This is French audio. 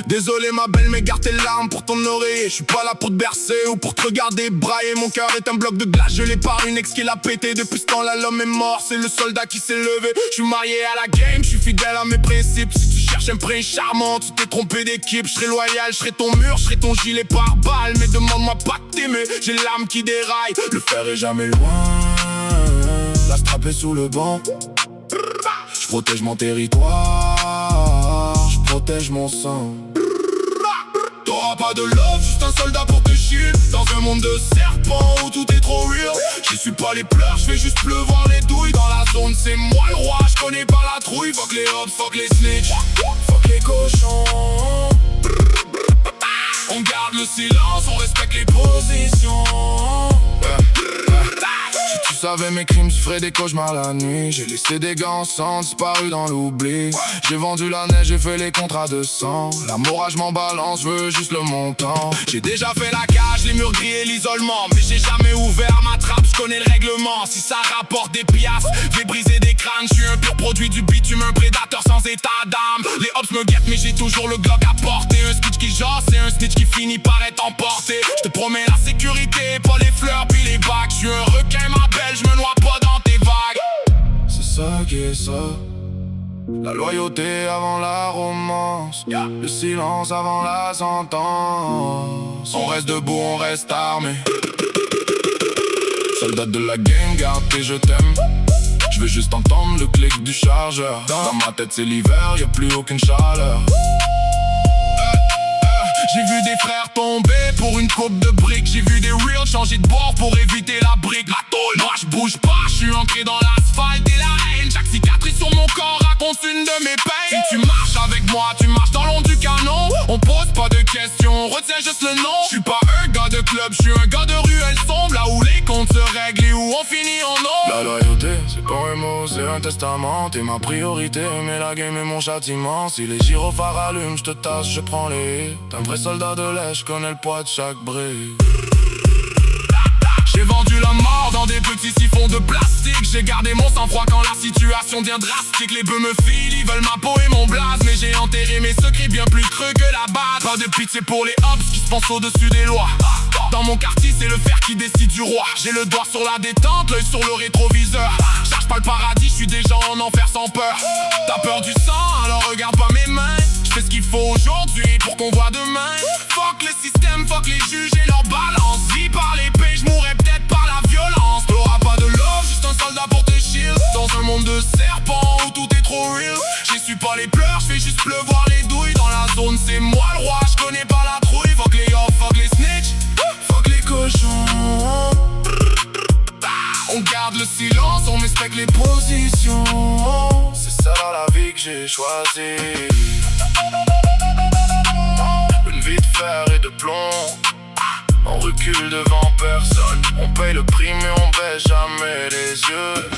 Désolé ma belle, mais garde tes larmes pour ton oreiller. Je suis pas là pour te bercer ou pour te regarder brailler. Mon cœur est un bloc de glace gelé par une ex qui l'a pété. Depuis ce temps-là l'homme est mort, c'est le soldat qui s'est levé. Je suis marié à la game, je suis fidèle à mes principes. Si tu cherches un prince charmant, tu t'es trompé d'équipe. Je serai loyal, je serai ton mur, je serai ton gilet pare-balles. Mais demande-moi pas de t'aimer, j'ai l'âme qui déraille. Le fer est jamais loin, la strap est sous le banc. Je protège mon territoire, je protège mon sang. T'auras pas de love, juste un soldat pour te shield. Dans un monde de serpents où tout est trop real. J'essuie pas les pleurs, je fais juste pleuvoir les douilles. Dans la zone c'est moi le roi, je connais pas la trouille. Fuck les hops, fuck les snitch, fuck les cochons. On garde le silence, on respecte les positions. Si tu savais mes crimes, tu ferais des cauchemars la nuit. J'ai laissé des gants sans disparu dans l'oubli. J'ai vendu la neige, j'ai fait les contrats de sang. L'amour, je m'en balance, je veux juste le montant. J'ai déjà fait la cage, les murs gris et l'isolement. Mais j'ai jamais ouvert ma trappe, je connais le règlement. Si ça rapporte des piastres, je vais briser des crânes. Je suis un pur produit du bitume, un prédateur sans état d'âme. Les hops me guettent, mais j'ai toujours le Glock à porter. Un snitch qui jase, c'est un snitch qui finit par être emporté. Je te promets la sécurité, pas les fleurs puis les bacs. Je suis un requin ma belle, je me noie pas dans tes vagues. C'est ça qui est ça, la loyauté avant la romance, le silence avant la sentence. On reste debout, on reste armé. Soldat de la game, garde tes je t'aime. Je veux juste entendre le clic du chargeur. Dans ma tête c'est l'hiver, y'a plus aucune chaleur. J'ai vu des frères tomber pour une coupe de briques. J'ai vu des reels changer de bord pour éviter la brique. La tôle, moi je bouge pas, je suis ancré dans l'asphalte et la haine. Chaque cicatrice sur mon corps raconte une de mes peines. Si tu marches avec moi, tu marches dans l'ombre du canon. On pose pas de questions, on retient juste le nom. Je suis pas un gars de club, je suis un gars de ruelle sombre. Là où les comptes se règlent et où on finit en eau. La loyauté, c'est pas un mot, c'est un testament. T'es ma priorité, mais la game est mon châtiment. Si les gyrophares allument, je te tasse, je prends les. T'es un vrai soldat de lait, je connais le poids de chaque brique. J'ai vendu la mort dans des petits siphons de plastique. J'ai gardé mon sang-froid quand la situation devient drastique. Les bœufs me filent, ils veulent ma peau et mon blaze. Mais j'ai enterré mes secrets bien plus creux que la base. Pas de pitié pour les hops qui se pensent au-dessus des lois. Dans mon quartier c'est le fer qui décide du roi. J'ai le doigt sur la détente, l'œil sur le rétroviseur. Cherche pas le paradis, je suis déjà en enfer sans peur. T'as peur du sang, alors regarde pas mes mains. Je fais ce qu'il faut aujourd'hui pour qu'on voit demain. Fuck le système, fuck les juges et leur balance. Vie par l'épée, je mourrais peut-être par la violence. T'auras pas de love, juste un soldat pour te shield. Dans un monde de serpents où tout est trop real. J'essuie pas les pleurs, je fais juste pleuvoir les douilles. Dans la zone c'est moi le roi, je connais pas la trouille. Fuck les hops, fuck les snitch, fuck les cochons. On garde le silence, on respecte les positions. C'est ça dans la vie que j'ai choisi. Une vie de fer et de plomb. On recule devant personne. On paye le prix mais on baisse jamais les yeux.